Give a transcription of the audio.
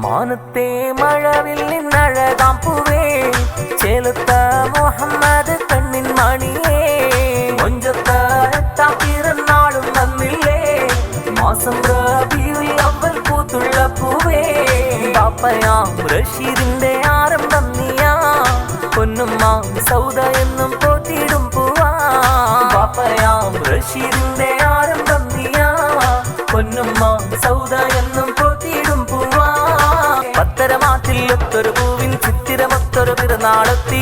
മാനത്തെ മഴവില്ലിൻ അഴകാം പൂവേ ചേലത്ത മുഹമ്മദ് കണ്ണിൻ മണിയേ മൊഞ്ചത്ത എട്ടാം പിറന്നാളും വന്നില്ലേ മാസം റബീഉൽ അവ്വൽ പൂത്തുള്ള പൂവേ പാപ്പയാം റഷീദിന്റെ ആരംഭം നീയാ പൊന്നുമ്മ സൗദ എന്നും പോറ്റിടും പൂവാ പാപ്പയാം റഷീദിന്റെ ആരംഭം നീയാ പൊന്നുമ്മ സൗദ എന്നും പോറ്റിടും പൂവാ പത്തരമാറ്റിൽ ഒത്തൊരു പൂവിൻ ചിത്തിരമൊത്തൊരു പിറന്നാളത്തി